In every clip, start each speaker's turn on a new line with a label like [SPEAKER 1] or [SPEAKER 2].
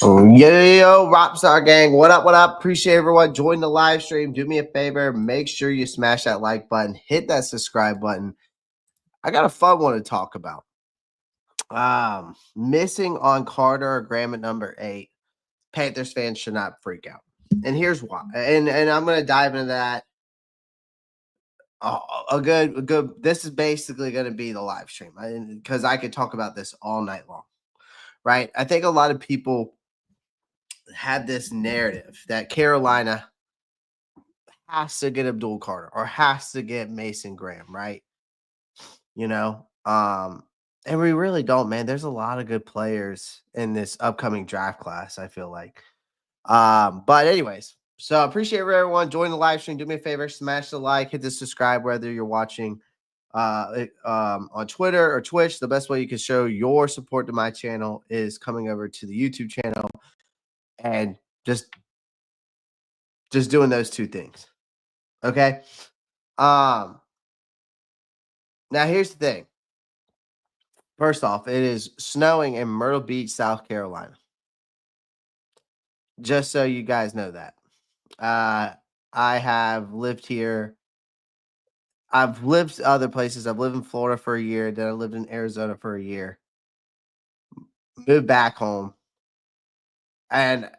[SPEAKER 1] Yo, Rockstar Gang, what up, what up? Appreciate everyone. Join the live stream. Do me a favor. Make sure you smash that like button. Hit that subscribe button. I got a fun one to talk about. Missing on Carter or Graham at number 8. Panthers fans should not freak out. And here's why. And I'm going to dive into that. A good. This is basically going to be the live stream because I could talk about this all night long, right? I think a lot of people had this narrative that Carolina has to get Abdul Carter or has to get Mason Graham, right? And we really don't, man. There's a lot of good players in this upcoming draft class, I feel like. But anyways, so I appreciate everyone joining the live stream. Do me a favor, smash the like, hit the subscribe, whether you're watching on Twitter or Twitch. The best way you can show your support to my channel is coming over to the YouTube channel and just doing those two things. Okay. Now here's the thing. First off, it is snowing in Myrtle Beach, South Carolina. Just so you guys know that. I have lived here. I've lived other places. I've lived in Florida for a year. Then I lived in Arizona for a year. Moved back home. And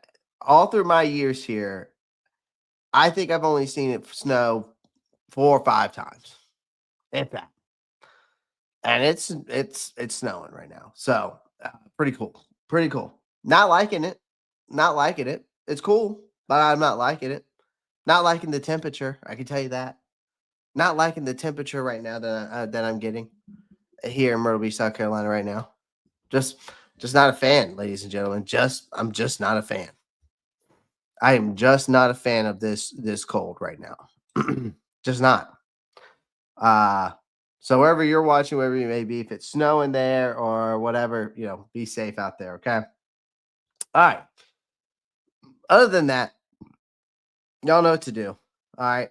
[SPEAKER 1] all through my years here, I think I've only seen it snow 4 or 5 times. If that. And it's snowing right now. So pretty cool. Pretty cool. Not liking it. Not liking it. It's cool, but I'm not liking it. Not liking the temperature. I can tell you that. Not liking the temperature right now that I'm getting here in Myrtle Beach, South Carolina right now. Just not a fan, ladies and gentlemen. I'm just not a fan. I am just not a fan of this cold right now. Just not. So wherever you're watching, wherever you may be, if it's snowing there or whatever, be safe out there, okay? All right. Other than that, y'all know what to do. All right.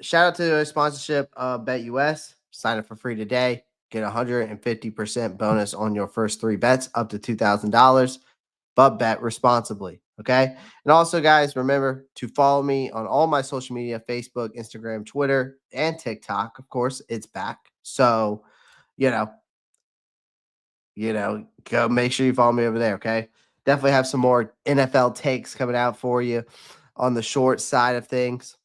[SPEAKER 1] Shout out to the sponsorship of BetUS. Sign up for free today. Get 150% bonus on your first 3 bets up to $2,000. But bet responsibly, okay? And also, guys, remember to follow me on all my social media, Facebook, Instagram, Twitter, and TikTok. Of course, it's back. So, go make sure you follow me over there, okay? Definitely have some more NFL takes coming out for you on the short side of things.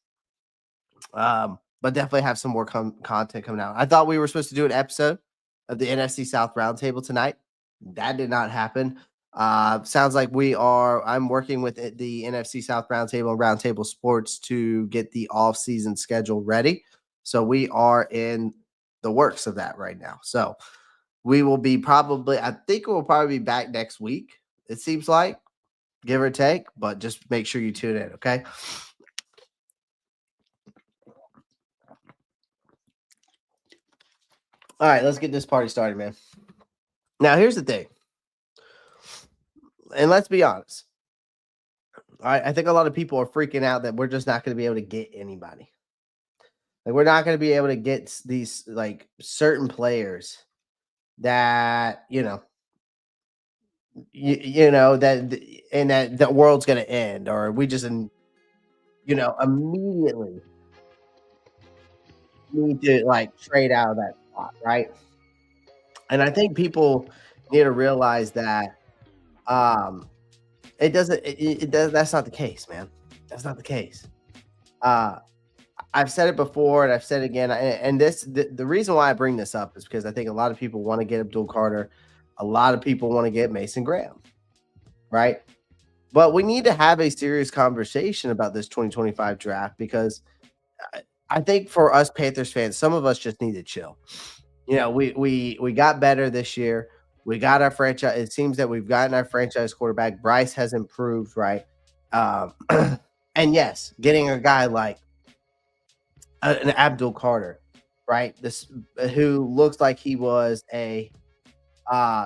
[SPEAKER 1] But definitely have some more content coming out. I thought we were supposed to do an episode of the NFC South Roundtable tonight. That did not happen. Sounds like I'm working with the NFC South Roundtable and Roundtable Sports to get the off-season schedule ready. So we are in the works of that right now. So we will be I think we'll probably be back next week, it seems like, give or take, but just make sure you tune in, okay? All right, let's get this party started, man. Now, here's the thing. And let's be honest. All right, I think a lot of people are freaking out that we're just not going to be able to get anybody. Like, we're not going to be able to get these, like, certain players that, that the world's going to end, or we just, immediately need to, like, trade out of that spot, right? And I think people need to realize that it doesn't. That's not the case, man. That's not the case. I've said it before, and I've said it again. And the reason why I bring this up is because I think a lot of people want to get Abdul Carter. A lot of people want to get Mason Graham, right? But we need to have a serious conversation about this 2025 draft because I think for us Panthers fans, some of us just need to chill. We got better this year. We got our franchise. It seems that we've gotten our franchise quarterback. Bryce has improved, right? And yes, getting a guy like an Abdul Carter, right? Who looks like he was a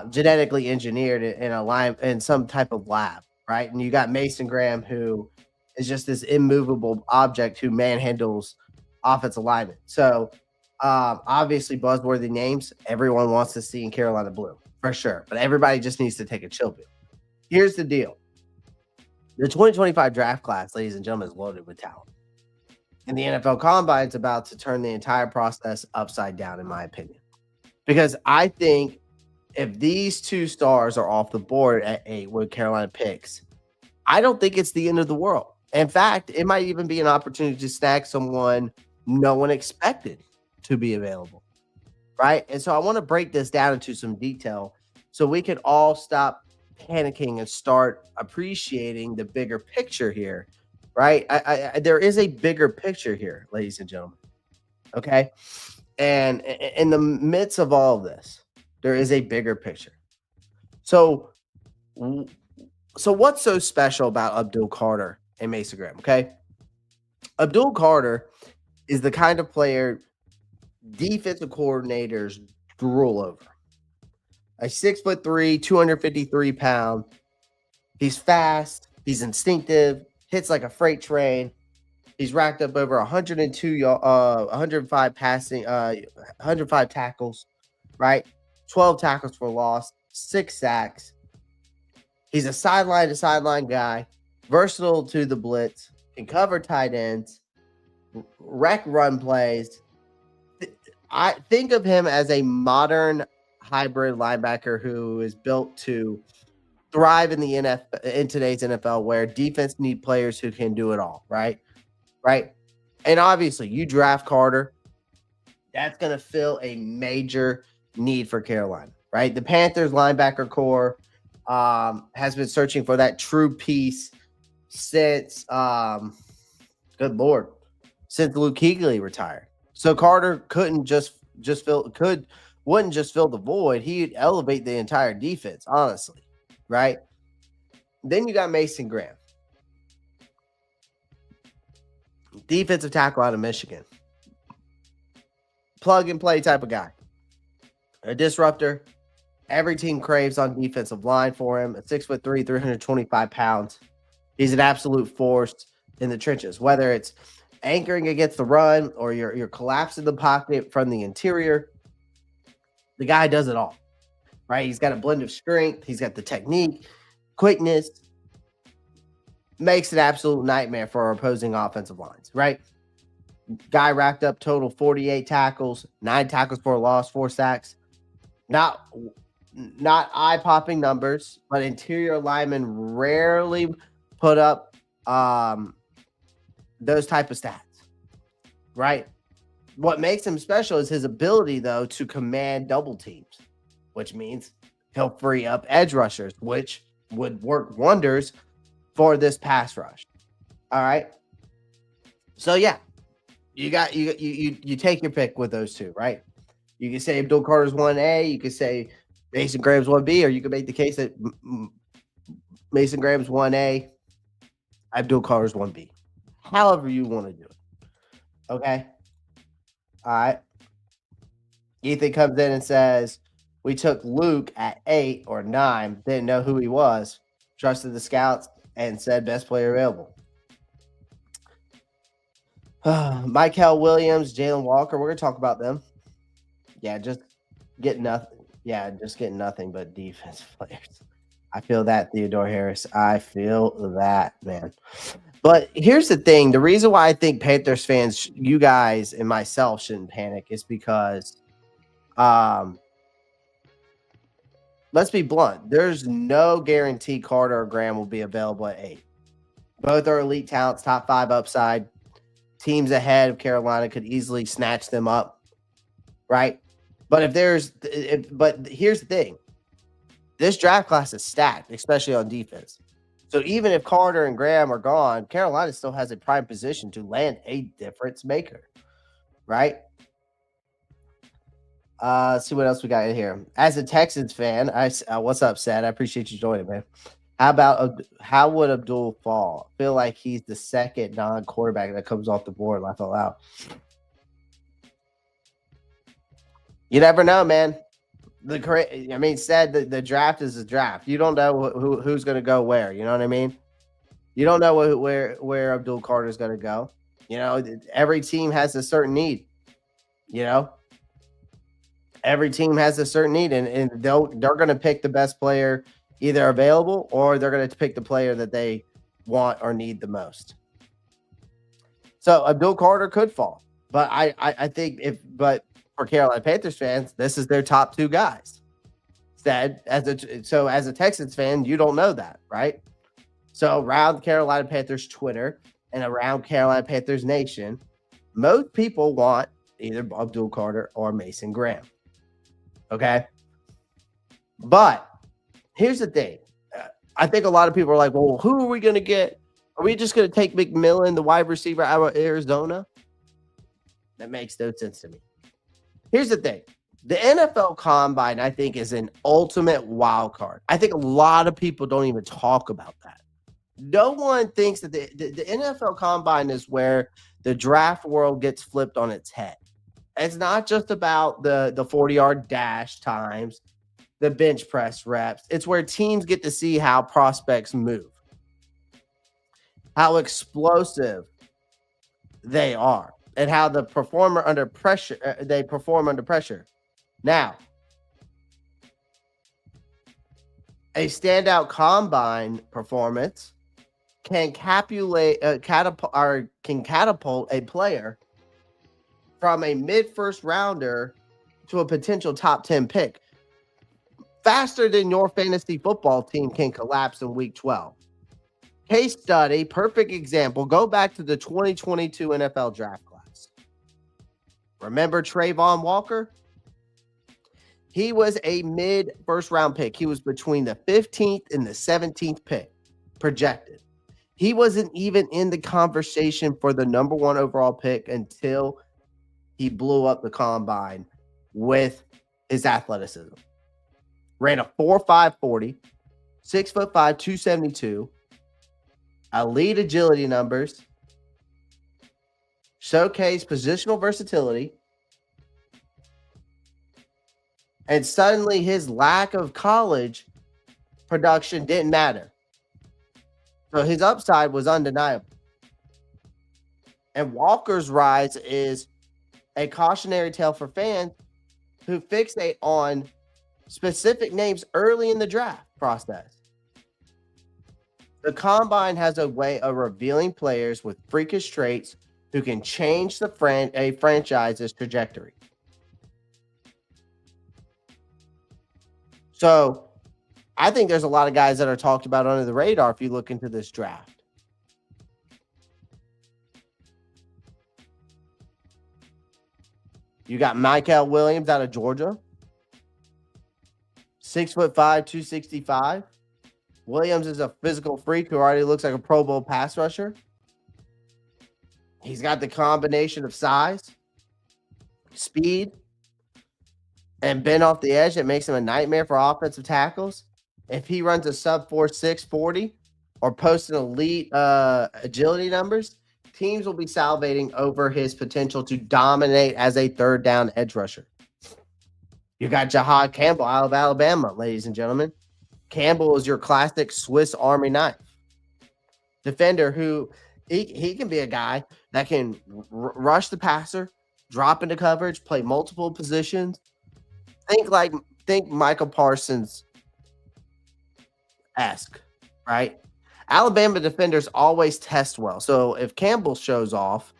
[SPEAKER 1] genetically engineered in some type of lab, right? And you got Mason Graham, who is just this immovable object who manhandles offensive linemen. So obviously buzzworthy names everyone wants to see in Carolina blue for sure, but everybody just needs to take a chill pill. Here's the deal. The 2025 draft class, ladies and gentlemen, is loaded with talent. And the NFL Combine is about to turn the entire process upside down, in my opinion. Because I think if these two stars are off the board at 8 when Carolina picks, I don't think it's the end of the world. In fact, it might even be an opportunity to snag someone no one expected to be available, right? And so I want to break this down into some detail so we can all stop panicking and start appreciating the bigger picture here, right? There is a bigger picture here, ladies and gentlemen. Okay, and in the midst of all of this, there is a bigger picture. So, so what's so special about Abdul Carter and Mason Graham? Okay, Abdul Carter is the kind of player defensive coordinators drool over. A 6'3", 253 pound. He's fast. He's instinctive. Hits like a freight train. He's racked up over 105 passing, 105 tackles, right? 12 tackles for loss, 6 sacks. He's a sideline to sideline guy, versatile to the blitz, can cover tight ends, wreck run plays. I think of him as a modern hybrid linebacker who is built to thrive in the NFL in today's NFL, where defense need players who can do it all, right? Right. And obviously, you draft Carter, that's going to fill a major need for Carolina, right? The Panthers linebacker core has been searching for that true piece since, good Lord, since Luke Kuechly retired. So Carter wouldn't just fill the void. He'd elevate the entire defense, honestly, right? Then you got Mason Graham, defensive tackle out of Michigan. Plug and play type of guy. A disruptor. Every team craves on defensive line for him. At 6'3", 325 pounds. He's an absolute force in the trenches, whether it's anchoring against the run or you're collapsing the pocket from the interior. The guy does it all, right? He's got a blend of strength. He's got the technique, quickness. Makes an absolute nightmare for our opposing offensive lines, right? Guy racked up total 48 tackles, 9 tackles for a loss, 4 sacks. Not eye-popping numbers, but interior linemen rarely put up those type of stats, right? What makes him special is his ability, though, to command double teams, which means he'll free up edge rushers, which would work wonders for this pass rush. All right. So yeah, you take your pick with those two, right? You can say Abdul Carter's 1A, you can say Mason Graham's 1B, or you can make the case that Mason Graham's 1A, Abdul Carter's 1B. However you want to do it. Okay. All right. Ethan comes in and says, we took Luke at 8 or 9, didn't know who he was, trusted the scouts, and said best player available. Michael Williams, Jalen Walker, we're going to talk about them. Yeah, just getting nothing. Yeah, just getting nothing but defense players. I feel that, Theodore Harris. I feel that, man. But here's the thing. The reason why I think Panthers fans, you guys and myself, shouldn't panic is because let's be blunt. There's no guarantee Carter or Graham will be available at 8. Both are elite talents, top 5 upside. Teams ahead of Carolina could easily snatch them up, right? But but here's the thing. This draft class is stacked, especially on defense. So even if Carter and Graham are gone, Carolina still has a prime position to land a difference maker, right? Let's see what else we got in here. As a Texans fan, what's up, Sad? I appreciate you joining, man. How would Abdul fall? I feel like he's the second non-quarterback that comes off the board. Laugh out loud. You never know, man. Said the draft is a draft. You don't know who's going to go where. You know what I mean? You don't know where Abdul Carter is going to go. You know, every team has a certain need. You know, every team has a certain need, and they're going to pick the best player either available, or they're going to pick the player that they want or need the most. So Abdul Carter could fall, but I think but for Carolina Panthers fans, this is their top two guys. As a Texans fan, you don't know that, right? So around Carolina Panthers Twitter and around Carolina Panthers Nation, most people want either Abdul Carter or Mason Graham. Okay. But here's the thing. I think a lot of people are like, well, who are we going to get? Are we just going to take McMillan, the wide receiver out of Arizona? That makes no sense to me. Here's the thing. The NFL Combine, I think, is an ultimate wild card. I think a lot of people don't even talk about that. No one thinks that the NFL Combine is where the draft world gets flipped on its head. It's not just about the 40-yard dash times, the bench press reps. It's where teams get to see how prospects move, how explosive they are, and how they perform under pressure. Now, a standout combine performance can catapult a player from a mid-first rounder to a potential top 10 pick faster than your fantasy football team can collapse in week 12. Case study, perfect example. Go back to the 2022 NFL draft class. Remember Trayvon Walker? He was a mid-first round pick. He was between the 15th and the 17th pick projected. He wasn't even in the conversation for the number one overall pick until he blew up the combine with his athleticism. Ran a 4.5 40, 6'5", 272, elite agility numbers, showcased positional versatility, and suddenly his lack of college production didn't matter. So his upside was undeniable. And Walker's rise is a cautionary tale for fans who fixate on specific names early in the draft process. The combine has a way of revealing players with freakish traits who can change a franchise's trajectory. So I think there's a lot of guys that are talked about under the radar if you look into this draft. You got Michael Williams out of Georgia. 6'5", 265. Williams is a physical freak who already looks like a Pro Bowl pass rusher. He's got the combination of size, speed, and bend off the edge that makes him a nightmare for offensive tackles. If he runs a sub 4.6 40 or posts an elite agility numbers, teams will be salivating over his potential to dominate as a third down edge rusher. You got Jahad Campbell out of Alabama, ladies and gentlemen. Campbell is your classic Swiss Army knife defender who he can be a guy that can rush the passer, drop into coverage, play multiple positions. Think Michael Parsons-esque, right? Alabama defenders always test well. So if Campbell shows off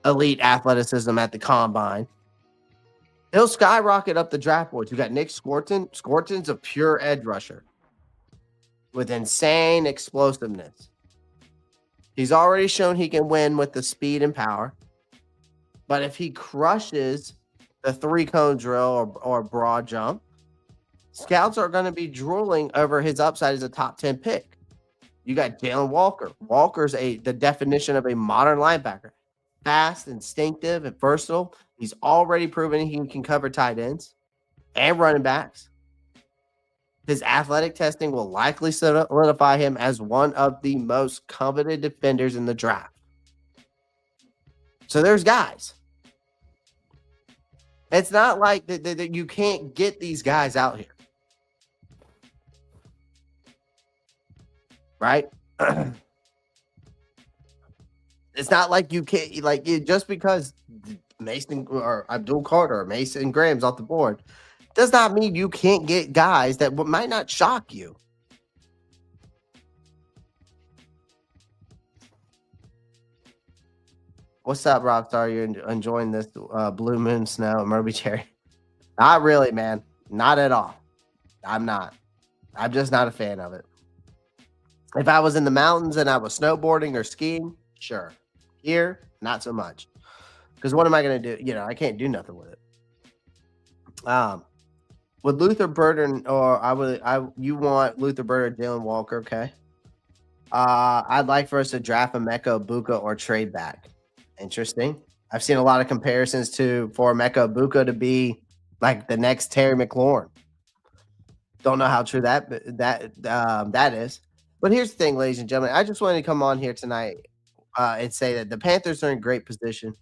[SPEAKER 1] elite athleticism at the combine, he'll skyrocket up the draft boards. You got Nick Scorton. Scorton's a pure edge rusher with insane explosiveness. He's already shown he can win with the speed and power. But if he crushes the three-cone drill or broad jump, scouts are going to be drooling over his upside as a top 10 pick. You got Jalen Walker. Walker's the definition of a modern linebacker. Fast, instinctive, and versatile. He's already proven he can cover tight ends and running backs. His athletic testing will likely solidify him as one of the most coveted defenders in the draft. So there's guys. It's not like that you can't get these guys out here. Right? It's not like you can't, just because Mason or Abdul Carter or Mason Graham's off the board does not mean you can't get guys that might not shock you. What's up, Rockstar? You enjoying this blue moon snow at Murby Cherry? Not really, man. Not at all. I'm not. I'm just not a fan of it. If I was in the mountains and I was snowboarding or skiing, sure. Here, not so much. Because what am I going to do? I can't do nothing with it. With Luther Burden, or you want Luther Burden, Jalen Walker, okay? I'd like for us to draft Emeka Egbuka or trade back. Interesting. I've seen a lot of comparisons for Emeka Egbuka to be like the next Terry McLaurin. Don't know how true that is. But here's the thing, ladies and gentlemen. I just wanted to come on here tonight and say that the Panthers are in great position.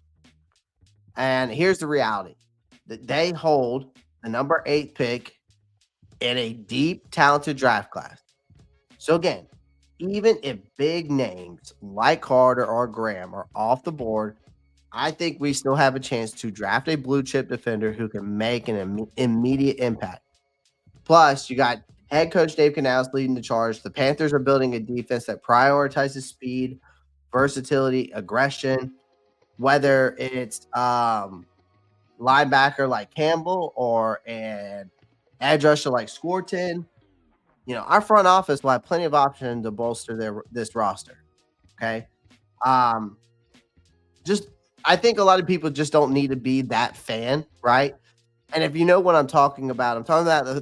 [SPEAKER 1] And here's the reality. That they hold the number 8 pick in a deep, talented draft class. So again, even if big names like Carter or Graham are off the board, I think we still have a chance to draft a blue chip defender who can make an immediate impact. Plus, you got head coach Dave Canales leading the charge. The Panthers are building a defense that prioritizes speed, versatility, aggression, whether it's linebacker like Campbell or an edge rusher like Scorton. Our front office will have plenty of options to bolster this roster. Okay. I think a lot of people just don't need to be that fan, right? And if you know what I'm talking about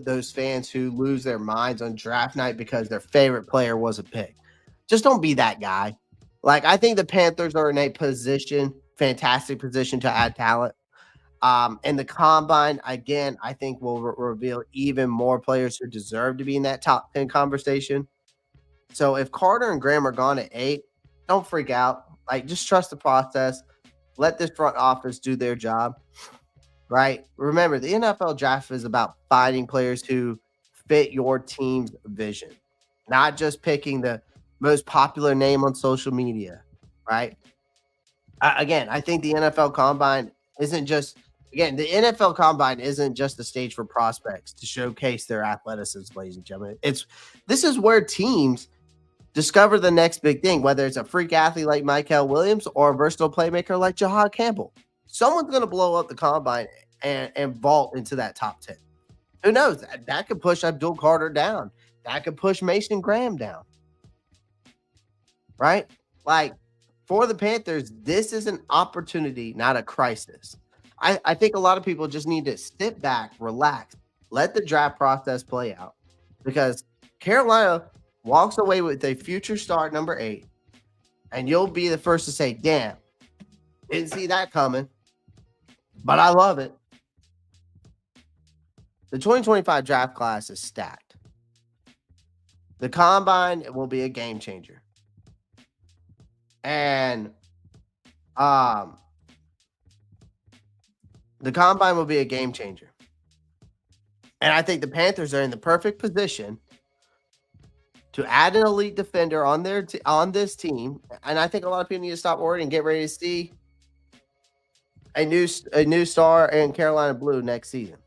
[SPEAKER 1] those fans who lose their minds on draft night because their favorite player was a pick. Just don't be that guy. Like, I think the Panthers are in a fantastic position to add talent. And the combine, again, I think will reveal even more players who deserve to be in that top 10 conversation. So if Carter and Graham are gone at 8, don't freak out. Like, just trust the process. Let this front office do their job, right? Remember, the NFL draft is about finding players who fit your team's vision, not just picking the most popular name on social media, right? Again, I think the NFL Combine isn't just a stage for prospects to showcase their athleticism, ladies and gentlemen. This is where teams discover the next big thing, whether it's a freak athlete like Michael Williams or a versatile playmaker like Jahad Campbell. Someone's going to blow up the combine and vault into that top 10. Who knows? That could push Abdul Carter down. That could push Mason Graham down. Right? Like, for the Panthers, this is an opportunity, not a crisis. I think a lot of people just need to sit back, relax, let the draft process play out, because Carolina walks away with a future star at number 8, and you'll be the first to say, damn, didn't see that coming, but I love it. The 2025 draft class is stacked. The combine will be a game changer. And the combine will be a game changer. And I think the Panthers are in the perfect position to add an elite defender on this team. And I think a lot of people need to stop worrying and get ready to see a new star in Carolina Blue next season.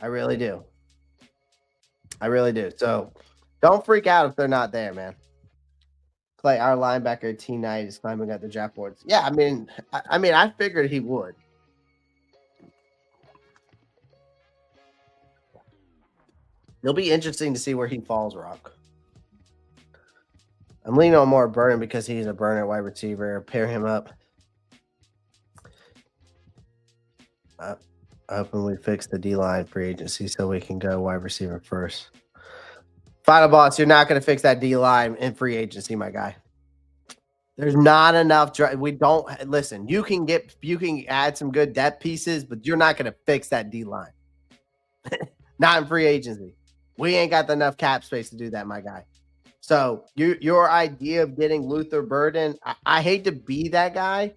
[SPEAKER 1] I really do. So don't freak out if they're not there, man. Clay, our linebacker T9 is climbing up the draft boards. Yeah, I mean, I figured he would. It'll be interesting to see where he falls, Rock. I'm leaning on more Burden because he's a burner wide receiver. Pair him up. Hoping we fix the D-line free agency so we can go wide receiver first. Final boss, you're not going to fix that D-line in free agency, my guy. There's not enough. We don't listen. You can add some good depth pieces, but you're not going to fix that D-line. Not in free agency. We ain't got enough cap space to do that, my guy. So your idea of getting Luther Burden, I hate to be that guy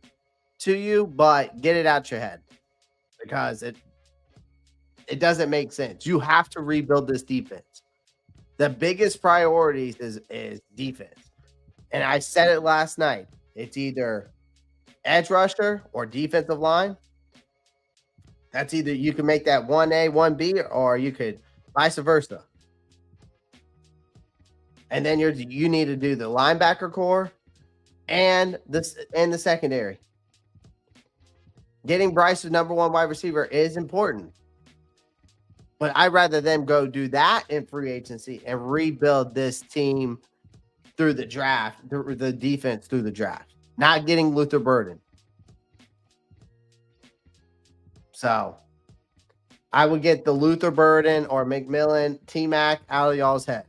[SPEAKER 1] to you, but get it out your head, because it doesn't make sense. You have to rebuild this defense. The biggest priority is defense. And I said it last night. It's either edge rusher or defensive line. That's either you can make that 1A, 1B, or you could vice versa. And then you need to do the linebacker core and the secondary. Getting Bryce the number one wide receiver is important. But I'd rather them go do that in free agency and rebuild this team through the draft, the defense through the draft, not getting Luther Burden. So I would get the Luther Burden or McMillan, T-Mac out of y'all's head.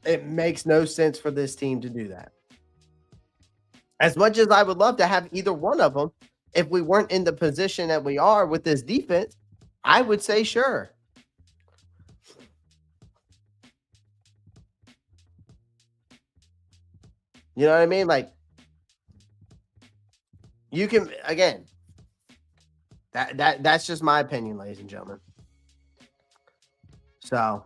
[SPEAKER 1] It makes no sense for this team to do that. As much as I would love to have either one of them, if we weren't in the position that we are with this defense, I would say sure. You know what I mean? Like, you can, again, that's just my opinion, ladies and gentlemen. So,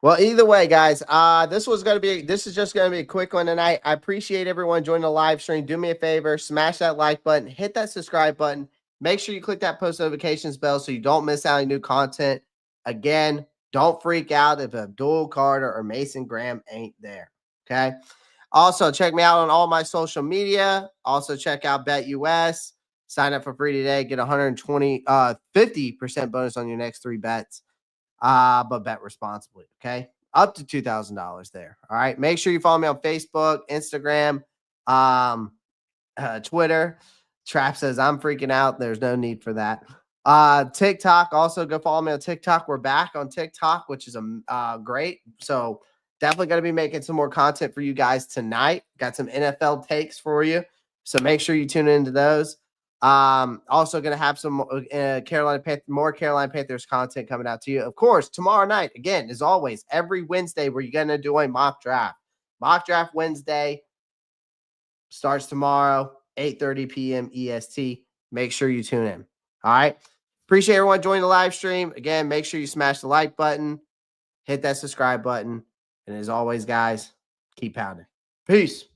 [SPEAKER 1] well, either way, guys, this is just gonna be a quick one tonight. I appreciate everyone joining the live stream. Do me a favor, smash that like button, hit that subscribe button. Make sure you click that post notifications bell so you don't miss out on new content. Again, don't freak out if Abdul Carter or Mason Graham ain't there. Okay. Also, check me out on all my social media. Also, check out BetUS. Sign up for free today. Get 50% bonus on your next 3 bets. But bet responsibly, okay? Up to $2,000 there. All right. Make sure you follow me on Facebook, Instagram, Twitter. Trap says I'm freaking out. There's no need for that. TikTok. Also, go follow me on TikTok. We're back on TikTok, which is great. So definitely going to be making some more content for you guys tonight. Got some NFL takes for you. So make sure you tune into those. Also going to have some more Carolina Panthers content coming out to you. Of course, tomorrow night, again, as always, every Wednesday, we're going to do a mock draft. Mock draft Wednesday starts tomorrow, 8:30 p.m. EST. Make sure you tune in. All right. Appreciate everyone joining the live stream. Again, make sure you smash the like button, hit that subscribe button. And as always, guys, keep pounding. Peace.